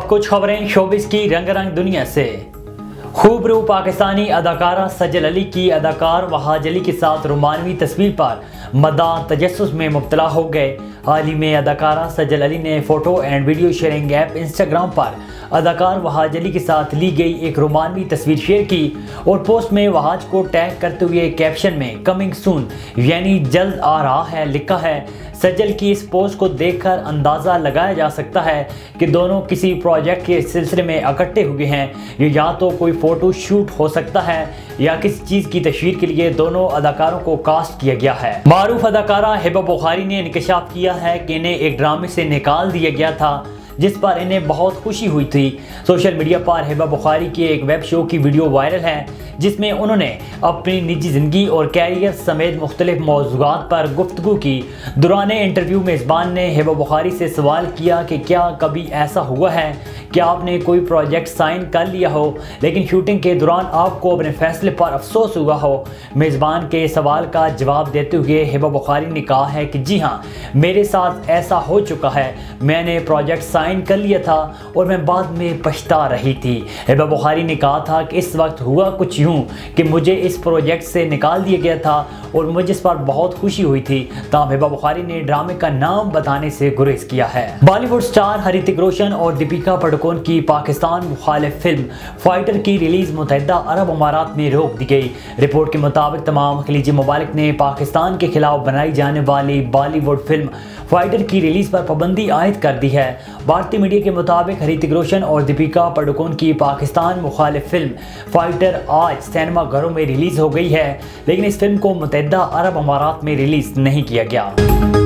अब कुछ खबरें शोबिस की रंग रंग दुनिया से। खूबरू पाकिस्तानी अदाकारा सजल अली की अदाकार वहाज अली के साथ रोमानवी तस्वीर पर मदाह तजस्सुस में मुब्तला हो गए। हाल ही में अदाकारा सजल अली ने photo and video sharing app Instagram पर अदाकार वहाज अली के साथ ली गई एक रोमानवी तस्वीर शेयर की और पोस्ट में वहाज को टैग करते हुए कैप्शन में कमिंग सून यानी जल्द आ रहा है लिखा है। सजल की इस पोस्ट को देखकर अंदाज़ा लगाया जा सकता है कि दोनों किसी प्रोजेक्ट के सिलसिले में इकट्ठे हुए हैं। ये या तो कोई फ़ोटो शूट हो सकता है या किसी चीज़ की तस्वीर के लिए दोनों अदाकारों को कास्ट किया गया है। मारूफ अदाकारा हिबा बुखारी ने इंकशाफ किया है कि इन्हें एक ड्रामे से निकाल दिया गया था जिस पर इन्हें बहुत खुशी हुई थी। सोशल मीडिया पर हिबा बुखारी के एक वेब शो की वीडियो वायरल है जिसमें उन्होंने अपनी निजी ज़िंदगी और कैरियर समेत मुख्तलिफ मौज़ूआत पर गुफ्तगू की। दौरान इंटरव्यू मेज़बान ने हिबा बुखारी से सवाल किया कि क्या कभी ऐसा हुआ है कि आपने कोई प्रोजेक्ट साइन कर लिया हो लेकिन शूटिंग के दौरान आपको अपने फैसले पर अफसोस हुआ हो। मेज़बान के सवाल का जवाब देते हुए हिबा बुखारी ने कहा है कि जी हाँ, मेरे साथ ऐसा हो चुका है। मैंने प्रोजेक्ट साइन कर लिया था और मैं बाद में पछता रही थी। हिबा बुखारी ने कहा था कि इस वक्त हुआ कुछ यूँ कि मुझे इस प्रोजेक्ट से निकाल दिया गया था और मुझे इस पर बहुत खुशी हुई थी। तब हिबा बुखारी ने ड्रामे का नाम बताने से गुरेज किया है। बॉलीवुड स्टार ऋतिक रोशन और दीपिका पादुकोण की पाकिस्तान मुखालिफ फिल्म फाइटर की रिलीज मुत्तहिदा अरब अमारात में रोक दी गई। रिपोर्ट के मुताबिक तमाम खलीजी ममालिक ने पाकिस्तान के खिलाफ बनाई जाने वाली बॉलीवुड फिल्म फाइटर की रिलीज पर पाबंदी आयद कर दी है। भारतीय मीडिया के मुताबिक ऋतिक रोशन और दीपिका पादुकोण की पाकिस्तान मुखालिफ फिल्म फाइटर आज सिनेमा घरों में रिलीज हो गई है, लेकिन इस फिल्म को मुत्तहिदा अरब अमारात में रिलीज नहीं किया गया।